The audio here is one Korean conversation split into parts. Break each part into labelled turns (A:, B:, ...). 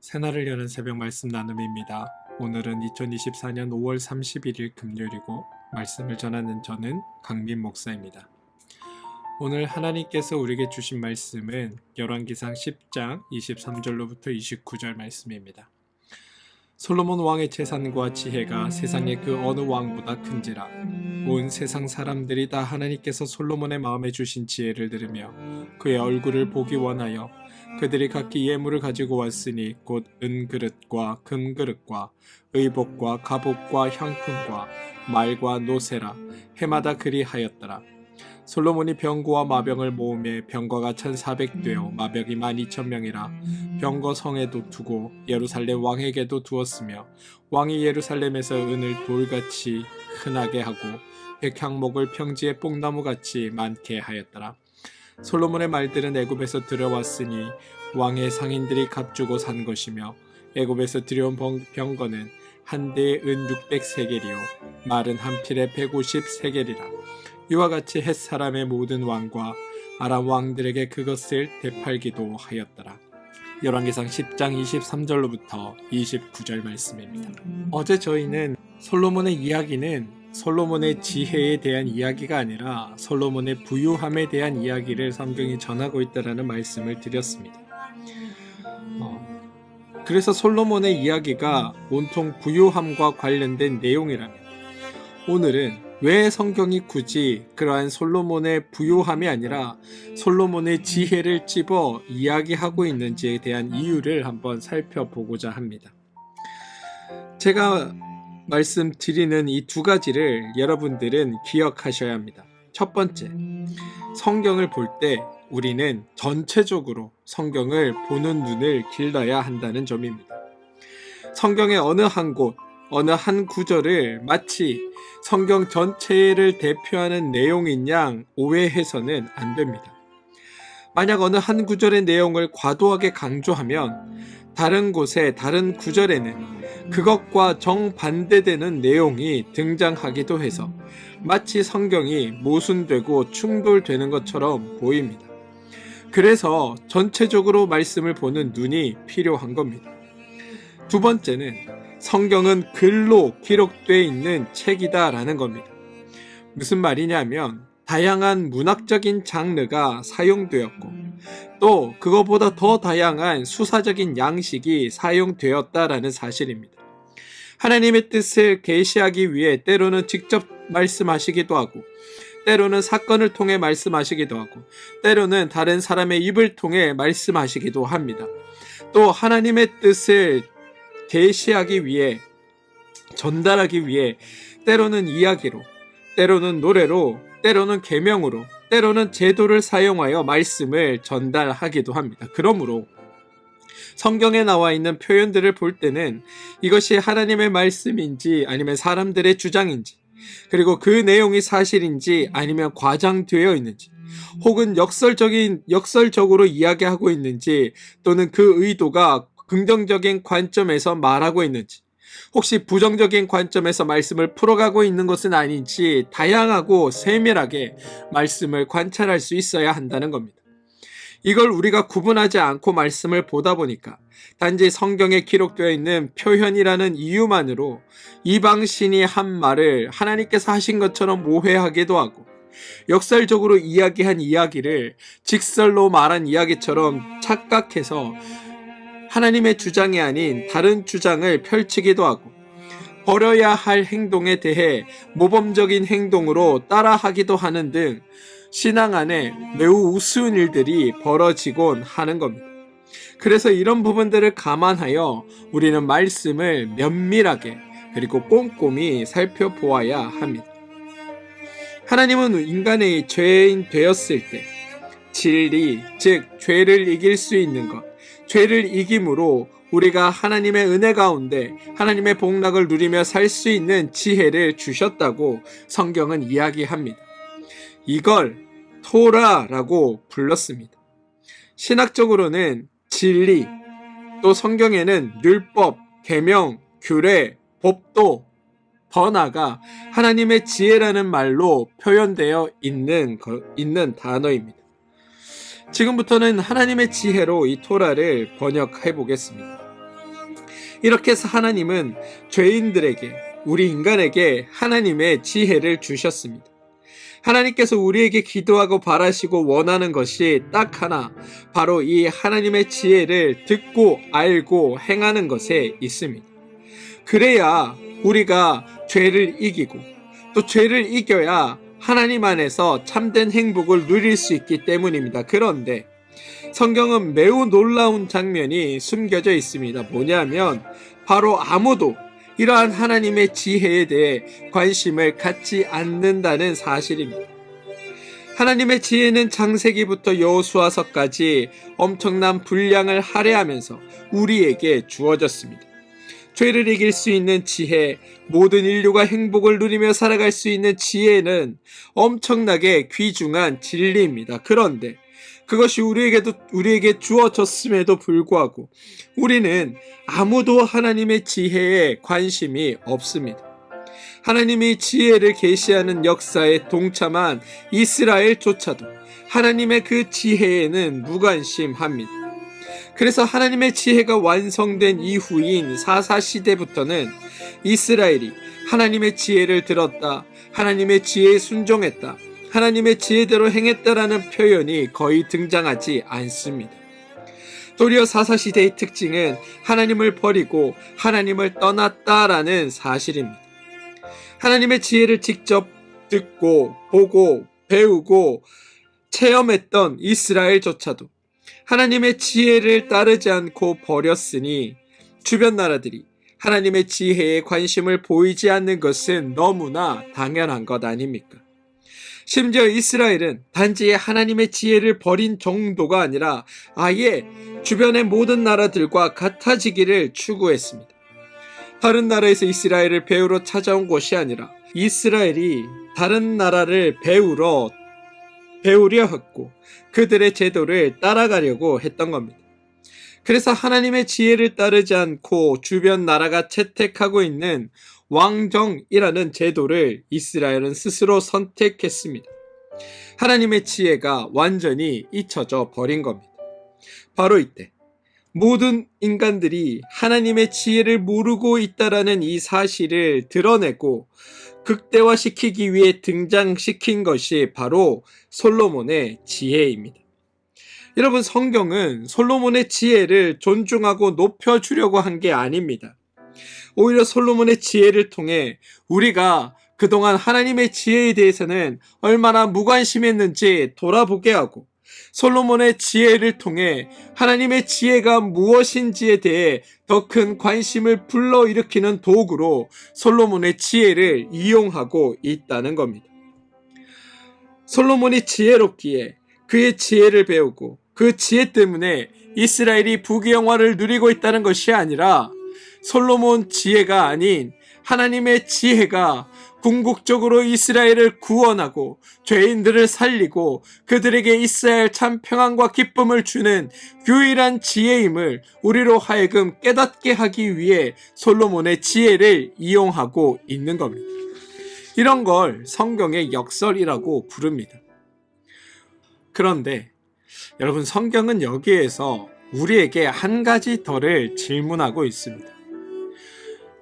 A: 새날을 여는 새벽 말씀 나눔입니다. 오늘은 2024년 5월 31일 금요일이고 말씀을 전하는 저는 강민 목사입니다. 오늘 하나님께서 우리에게 주신 말씀은 열왕기상 10장 23절로부터 29절 말씀입니다. 솔로몬 왕의 재산과 지혜가 세상의 그 어느 왕보다 큰지라. 온 세상 사람들이 다 하나님께서 솔로몬의 마음에 주신 지혜를 들으며 그의 얼굴을 보기 원하여 그들이 각기 예물을 가지고 왔으니 곧 은그릇과 금그릇과 의복과 갑옷과 향품과 말과 노새라. 해마다 그리하였더라. 솔로몬이 병거와 마병을 모으매 병거가 1400되어 마병이 12000명이라. 병거 성에도 두고 예루살렘 왕에게도 두었으며 왕이 예루살렘에서 은을 돌같이 흔하게 하고 백향목을 평지에 뽕나무같이 많게 하였더라. 솔로몬의 말들은 애굽에서 들어왔으니 왕의 상인들이 값주고 산 것이며 애굽에서 들여온 병거는 한 대에 은 600세겔이요 말은 한 필에 150세겔이라. 이와 같이 헷 사람의 모든 왕과 아람 왕들에게 그것을 되팔기도 하였더라. 열왕기상 10장 23절로부터 29절 말씀입니다. 어제 저희는 솔로몬의 이야기는 솔로몬의 지혜에 대한 이야기가 아니라 솔로몬의 부유함에 대한 이야기를 성경이 전하고 있다라는 말씀을 드렸습니다. 그래서 솔로몬의 이야기가 온통 부유함과 관련된 내용이라면 오늘은 왜 성경이 굳이 그러한 솔로몬의 부유함이 아니라 솔로몬의 지혜를 찝어 이야기하고 있는지에 대한 이유를 한번 살펴보고자 합니다. 제가 말씀드리는 이 두 가지를 여러분들은 기억하셔야 합니다. 첫 번째, 성경을 볼 때 우리는 전체적으로 성경을 보는 눈을 길러야 한다는 점입니다. 성경의 어느 한 곳, 어느 한 구절을 마치 성경 전체를 대표하는 내용인 양 오해해서는 안 됩니다. 만약 어느 한 구절의 내용을 과도하게 강조하면 다른 곳에 다른 구절에는 그것과 정반대되는 내용이 등장하기도 해서 마치 성경이 모순되고 충돌되는 것처럼 보입니다. 그래서 전체적으로 말씀을 보는 눈이 필요한 겁니다. 두 번째는 성경은 글로 기록되어 있는 책이다라는 겁니다. 무슨 말이냐면 다양한 문학적인 장르가 사용되었고 또 그것보다 더 다양한 수사적인 양식이 사용되었다라는 사실입니다. 하나님의 뜻을 계시하기 위해 때로는 직접 말씀하시기도 하고 때로는 사건을 통해 말씀하시기도 하고 때로는 다른 사람의 입을 통해 말씀하시기도 합니다. 또 하나님의 뜻을 계시하기 위해 전달하기 위해 때로는 이야기로 때로는 노래로 때로는 계명으로 때로는 제도를 사용하여 말씀을 전달하기도 합니다. 그러므로 성경에 나와 있는 표현들을 볼 때는 이것이 하나님의 말씀인지 아니면 사람들의 주장인지 그리고 그 내용이 사실인지 아니면 과장되어 있는지 혹은 역설적으로 이야기하고 있는지 또는 그 의도가 긍정적인 관점에서 말하고 있는지 혹시 부정적인 관점에서 말씀을 풀어가고 있는 것은 아닌지 다양하고 세밀하게 말씀을 관찰할 수 있어야 한다는 겁니다. 이걸 우리가 구분하지 않고 말씀을 보다 보니까 단지 성경에 기록되어 있는 표현이라는 이유만으로 이방신이 한 말을 하나님께서 하신 것처럼 오해하기도 하고 역설적으로 이야기한 이야기를 직설로 말한 이야기처럼 착각해서 하나님의 주장이 아닌 다른 주장을 펼치기도 하고 버려야 할 행동에 대해 모범적인 행동으로 따라하기도 하는 등 신앙 안에 매우 우스운 일들이 벌어지곤 하는 겁니다. 그래서 이런 부분들을 감안하여 우리는 말씀을 면밀하게 그리고 꼼꼼히 살펴보아야 합니다. 하나님은 인간의 죄인 되었을 때 진리, 즉 죄를 이길 수 있는 것, 죄를 이김으로 우리가 하나님의 은혜 가운데 하나님의 복락을 누리며 살 수 있는 지혜를 주셨다고 성경은 이야기합니다. 이걸 토라라고 불렀습니다. 신학적으로는 진리, 또 성경에는 율법, 계명, 규례, 법도 더 나아가 하나님의 지혜라는 말로 표현되어 있는 단어입니다. 지금부터는 하나님의 지혜로 이 토라를 번역해 보겠습니다. 이렇게 해서 하나님은 죄인들에게, 우리 인간에게 하나님의 지혜를 주셨습니다. 하나님께서 우리에게 기도하고 바라시고 원하는 것이 딱 하나, 바로 이 하나님의 지혜를 듣고 알고 행하는 것에 있습니다. 그래야 우리가 죄를 이기고, 또 죄를 이겨야 하나님 안에서 참된 행복을 누릴 수 있기 때문입니다. 그런데 성경은 매우 놀라운 장면이 숨겨져 있습니다. 뭐냐면 바로 아무도 이러한 하나님의 지혜에 대해 관심을 갖지 않는다는 사실입니다. 하나님의 지혜는 창세기부터 여호수아서까지 엄청난 분량을 할애하면서 우리에게 주어졌습니다. 죄를 이길 수 있는 지혜, 모든 인류가 행복을 누리며 살아갈 수 있는 지혜는 엄청나게 귀중한 진리입니다. 그런데 그것이 우리에게 주어졌음에도 불구하고 우리는 아무도 하나님의 지혜에 관심이 없습니다. 하나님이 지혜를 계시하는 역사에 동참한 이스라엘조차도 하나님의 그 지혜에는 무관심합니다. 그래서 하나님의 지혜가 완성된 이후인 사사시대부터는 이스라엘이 하나님의 지혜를 들었다, 하나님의 지혜에 순종했다, 하나님의 지혜대로 행했다라는 표현이 거의 등장하지 않습니다. 도리어 사사시대의 특징은 하나님을 버리고 하나님을 떠났다라는 사실입니다. 하나님의 지혜를 직접 듣고 보고 배우고 체험했던 이스라엘조차도 하나님의 지혜를 따르지 않고 버렸으니 주변 나라들이 하나님의 지혜에 관심을 보이지 않는 것은 너무나 당연한 것 아닙니까? 심지어 이스라엘은 단지 하나님의 지혜를 버린 정도가 아니라 아예 주변의 모든 나라들과 같아지기를 추구했습니다. 다른 나라에서 이스라엘을 배우러 찾아온 것이 아니라 이스라엘이 다른 나라를 배우려 했고 그들의 제도를 따라가려고 했던 겁니다. 그래서 하나님의 지혜를 따르지 않고 주변 나라가 채택하고 있는 왕정이라는 제도를 이스라엘은 스스로 선택했습니다. 하나님의 지혜가 완전히 잊혀져 버린 겁니다. 바로 이때 모든 인간들이 하나님의 지혜를 모르고 있다라는 이 사실을 드러내고 극대화시키기 위해 등장시킨 것이 바로 솔로몬의 지혜입니다. 여러분, 성경은 솔로몬의 지혜를 존중하고 높여주려고 한 게 아닙니다. 오히려 솔로몬의 지혜를 통해 우리가 그동안 하나님의 지혜에 대해서는 얼마나 무관심했는지 돌아보게 하고 솔로몬의 지혜를 통해 하나님의 지혜가 무엇인지에 대해 더 큰 관심을 불러일으키는 도구로 솔로몬의 지혜를 이용하고 있다는 겁니다. 솔로몬이 지혜롭기에 그의 지혜를 배우고 그 지혜 때문에 이스라엘이 부귀영화를 누리고 있다는 것이 아니라 솔로몬 지혜가 아닌 하나님의 지혜가 궁극적으로 이스라엘을 구원하고 죄인들을 살리고 그들에게 있어야 할 참 평안과 기쁨을 주는 유일한 지혜임을 우리로 하여금 깨닫게 하기 위해 솔로몬의 지혜를 이용하고 있는 겁니다. 이런 걸 성경의 역설이라고 부릅니다. 그런데 여러분, 성경은 여기에서 우리에게 한 가지 더를 질문하고 있습니다.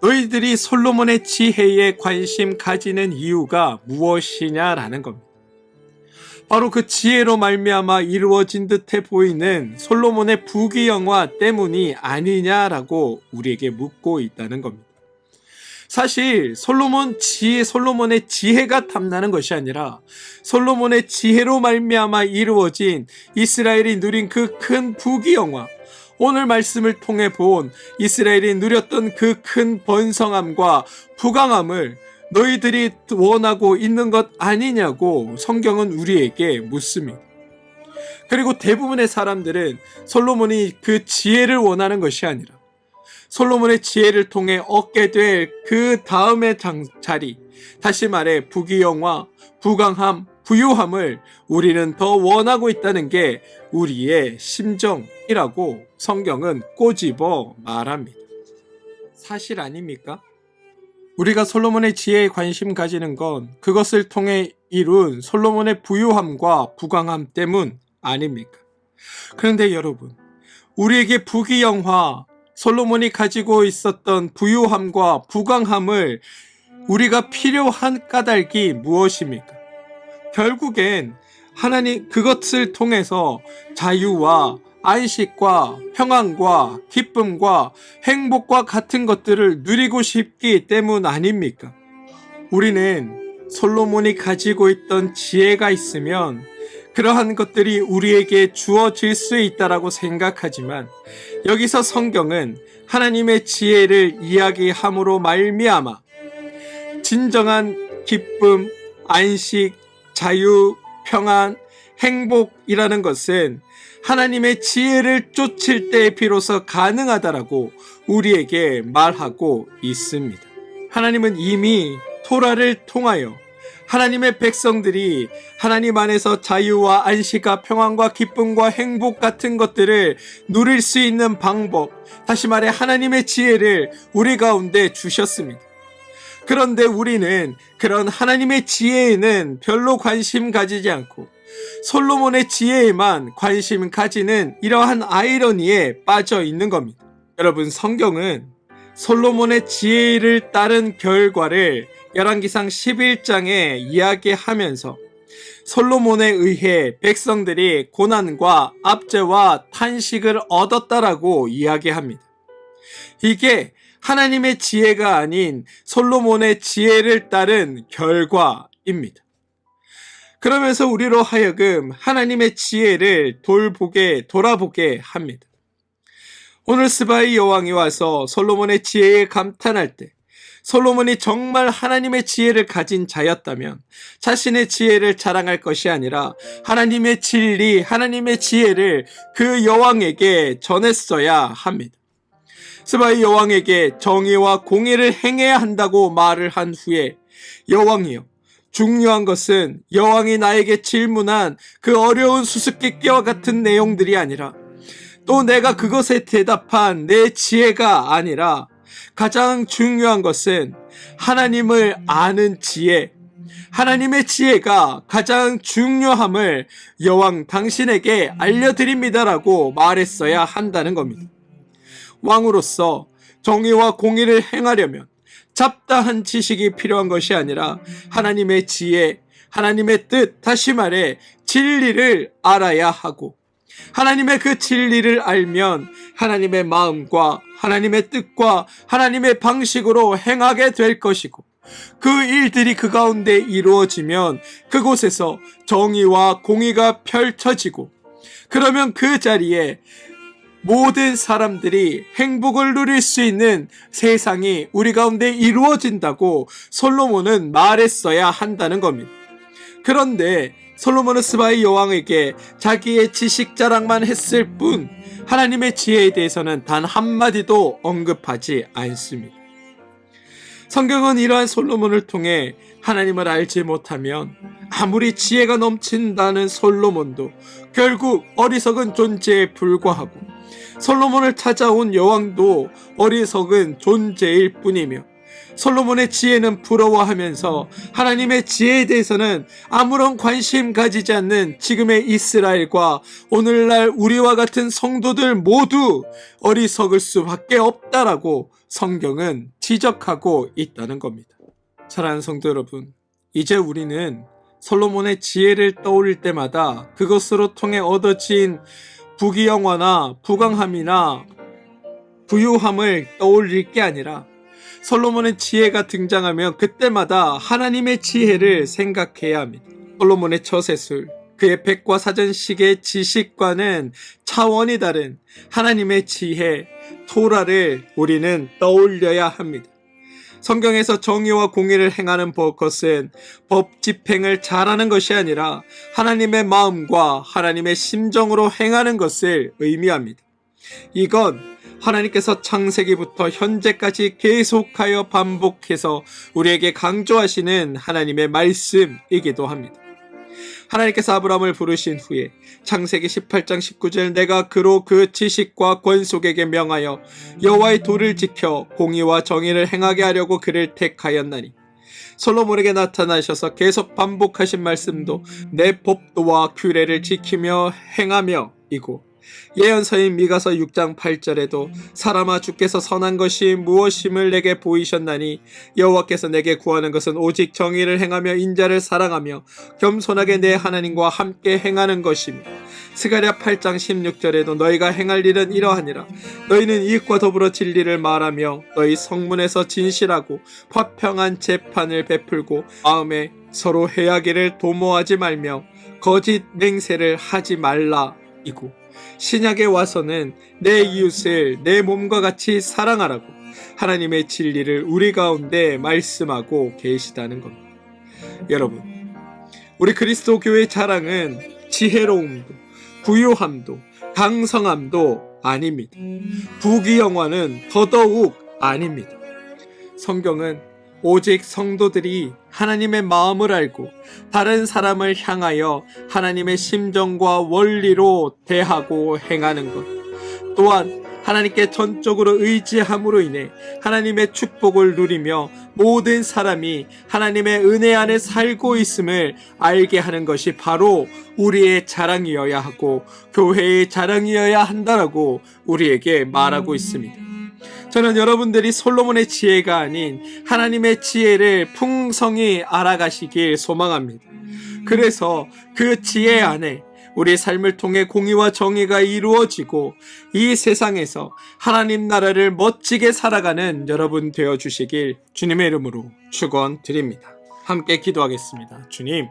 A: 너희들이 솔로몬의 지혜에 관심 가지는 이유가 무엇이냐라는 겁니다. 바로 그 지혜로 말미암아 이루어진 듯해 보이는 솔로몬의 부귀영화 때문이 아니냐라고 우리에게 묻고 있다는 겁니다. 사실 솔로몬의 지혜가 탐나는 것이 아니라 솔로몬의 지혜로 말미암아 이루어진 이스라엘이 누린 그 큰 부귀영화, 오늘 말씀을 통해 본 이스라엘이 누렸던 그 큰 번성함과 부강함을 너희들이 원하고 있는 것 아니냐고 성경은 우리에게 묻습니다. 그리고 대부분의 사람들은 솔로몬이 그 지혜를 원하는 것이 아니라 솔로몬의 지혜를 통해 얻게 될 그 다음의 자리, 다시 말해 부귀영화, 부강함, 부유함을 우리는 더 원하고 있다는 게 우리의 심정이라고 성경은 꼬집어 말합니다. 사실 아닙니까? 우리가 솔로몬의 지혜에 관심 가지는 건 그것을 통해 이룬 솔로몬의 부유함과 부강함 때문 아닙니까? 그런데 여러분, 우리에게 부귀영화, 솔로몬이 가지고 있었던 부유함과 부강함을 우리가 필요한 까닭이 무엇입니까? 결국엔 하나님 그것을 통해서 자유와 안식과 평안과 기쁨과 행복과 같은 것들을 누리고 싶기 때문 아닙니까? 우리는 솔로몬이 가지고 있던 지혜가 있으면 그러한 것들이 우리에게 주어질 수 있다라고 생각하지만 여기서 성경은 하나님의 지혜를 이야기함으로 말미암아 진정한 기쁨, 안식, 자유, 평안, 행복이라는 것은 하나님의 지혜를 쫓을 때 비로소 가능하다라고 우리에게 말하고 있습니다. 하나님은 이미 토라를 통하여 하나님의 백성들이 하나님 안에서 자유와 안식과 평안과 기쁨과 행복 같은 것들을 누릴 수 있는 방법, 다시 말해 하나님의 지혜를 우리 가운데 주셨습니다. 그런데 우리는 그런 하나님의 지혜에는 별로 관심 가지지 않고 솔로몬의 지혜에만 관심 가지는 이러한 아이러니에 빠져 있는 겁니다. 여러분, 성경은 솔로몬의 지혜를 따른 결과를 열왕기상 11장에 이야기하면서 솔로몬에 의해 백성들이 고난과 압제와 탄식을 얻었다라고 이야기합니다. 이게 하나님의 지혜가 아닌 솔로몬의 지혜를 따른 결과입니다. 그러면서 우리로 하여금 하나님의 지혜를 돌아보게 합니다. 오늘 스바이 여왕이 와서 솔로몬의 지혜에 감탄할 때 솔로몬이 정말 하나님의 지혜를 가진 자였다면 자신의 지혜를 자랑할 것이 아니라 하나님의 진리, 하나님의 지혜를 그 여왕에게 전했어야 합니다. 스바이 여왕에게 정의와 공의를 행해야 한다고 말을 한 후에 여왕이여, 중요한 것은 여왕이 나에게 질문한 그 어려운 수수께끼와 같은 내용들이 아니라 또 내가 그것에 대답한 내 지혜가 아니라 가장 중요한 것은 하나님을 아는 지혜, 하나님의 지혜가 가장 중요함을 여왕 당신에게 알려드립니다라고 말했어야 한다는 겁니다. 왕으로서 정의와 공의를 행하려면 잡다한 지식이 필요한 것이 아니라 하나님의 지혜, 하나님의 뜻, 다시 말해 진리를 알아야 하고 하나님의 그 진리를 알면 하나님의 마음과 하나님의 뜻과 하나님의 방식으로 행하게 될 것이고 그 일들이 그 가운데 이루어지면 그곳에서 정의와 공의가 펼쳐지고 그러면 그 자리에 모든 사람들이 행복을 누릴 수 있는 세상이 우리 가운데 이루어진다고 솔로몬은 말했어야 한다는 겁니다. 그런데 솔로몬은 스바이 여왕에게 자기의 지식 자랑만 했을 뿐 하나님의 지혜에 대해서는 단 한마디도 언급하지 않습니다. 성경은 이러한 솔로몬을 통해 하나님을 알지 못하면 아무리 지혜가 넘친다는 솔로몬도 결국 어리석은 존재에 불과하고 솔로몬을 찾아온 여왕도 어리석은 존재일 뿐이며 솔로몬의 지혜는 부러워하면서 하나님의 지혜에 대해서는 아무런 관심 가지지 않는 지금의 이스라엘과 오늘날 우리와 같은 성도들 모두 어리석을 수밖에 없다라고 성경은 지적하고 있다는 겁니다. 사랑하는 성도 여러분, 이제 우리는 솔로몬의 지혜를 떠올릴 때마다 그것으로 통해 얻어진 부귀영화나 부강함이나 부유함을 떠올릴 게 아니라 솔로몬의 지혜가 등장하면 그때마다 하나님의 지혜를 생각해야 합니다. 솔로몬의 처세술, 그의 백과사전식의 지식과는 차원이 다른 하나님의 지혜, 토라를 우리는 떠올려야 합니다. 성경에서 정의와 공의를 행하는 것은 법 집행을 잘하는 것이 아니라 하나님의 마음과 하나님의 심정으로 행하는 것을 의미합니다. 이건 하나님께서 창세기부터 현재까지 계속하여 반복해서 우리에게 강조하시는 하나님의 말씀이기도 합니다. 하나님께서 아브라함을 부르신 후에 창세기 18장 19절 내가 그로 그 지식과 권속에게 명하여 여호와의 도를 지켜 공의와 정의를 행하게 하려고 그를 택하였나니 솔로몬에게 나타나셔서 계속 반복하신 말씀도 내 법도와 규례를 지키며 행하며 이고 예언서인 미가서 6장 8절에도 사람아 주께서 선한 것이 무엇임을 내게 보이셨나니 여호와께서 내게 구하는 것은 오직 정의를 행하며 인자를 사랑하며 겸손하게 내 하나님과 함께 행하는 것이며 스가랴 8장 16절에도 너희가 행할 일은 이러하니라 너희는 이익과 더불어 진리를 말하며 너희 성문에서 진실하고 화평한 재판을 베풀고 마음에 서로 해하기를 도모하지 말며 거짓 맹세를 하지 말라 이고 신약에 와서는 내 이웃을 내 몸과 같이 사랑하라고 하나님의 진리를 우리 가운데 말씀하고 계시다는 겁니다. 여러분, 우리 그리스도 교회의 자랑은 지혜로움도 부유함도 강성함도 아닙니다. 부귀영화는 더더욱 아닙니다. 성경은 오직 성도들이 하나님의 마음을 알고 다른 사람을 향하여 하나님의 심정과 원리로 대하고 행하는 것, 또한 하나님께 전적으로 의지함으로 인해 하나님의 축복을 누리며 모든 사람이 하나님의 은혜 안에 살고 있음을 알게 하는 것이 바로 우리의 자랑이어야 하고 교회의 자랑이어야 한다라고 우리에게 말하고 있습니다. 저는 여러분들이 솔로몬의 지혜가 아닌 하나님의 지혜를 풍성히 알아가시길 소망합니다. 그래서 그 지혜 안에 우리 삶을 통해 공의와 정의가 이루어지고 이 세상에서 하나님 나라를 멋지게 살아가는 여러분 되어주시길 주님의 이름으로 축원드립니다. 함께 기도하겠습니다. 주님,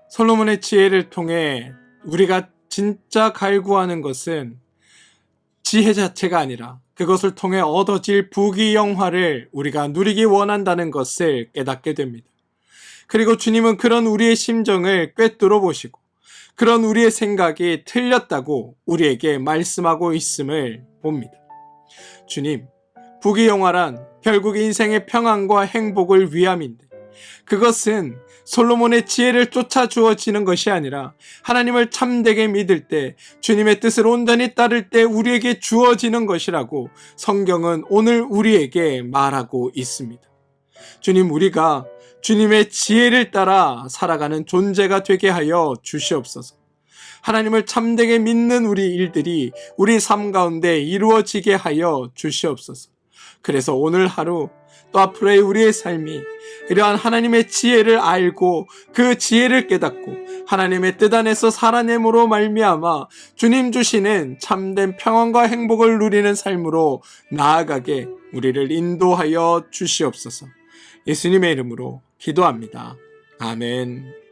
A: 솔로몬의 지혜를 통해 우리가 진짜 갈구하는 것은 지혜 자체가 아니라 그것을 통해 얻어질 부귀영화를 우리가 누리기 원한다는 것을 깨닫게 됩니다. 그리고 주님은 그런 우리의 심정을 꿰뚫어 보시고 그런 우리의 생각이 틀렸다고 우리에게 말씀하고 있음을 봅니다. 주님, 부귀영화란 결국 인생의 평안과 행복을 위함인데 그것은 솔로몬의 지혜를 쫓아 주어지는 것이 아니라 하나님을 참되게 믿을 때 주님의 뜻을 온전히 따를 때 우리에게 주어지는 것이라고 성경은 오늘 우리에게 말하고 있습니다. 주님, 우리가 주님의 지혜를 따라 살아가는 존재가 되게 하여 주시옵소서. 하나님을 참되게 믿는 우리 일들이 우리 삶 가운데 이루어지게 하여 주시옵소서. 그래서 오늘 하루 또 앞으로의 우리의 삶이 이러한 하나님의 지혜를 알고 그 지혜를 깨닫고 하나님의 뜻 안에서 살아냄으로 말미암아 주님 주시는 참된 평안과 행복을 누리는 삶으로 나아가게 우리를 인도하여 주시옵소서. 예수님의 이름으로 기도합니다. 아멘.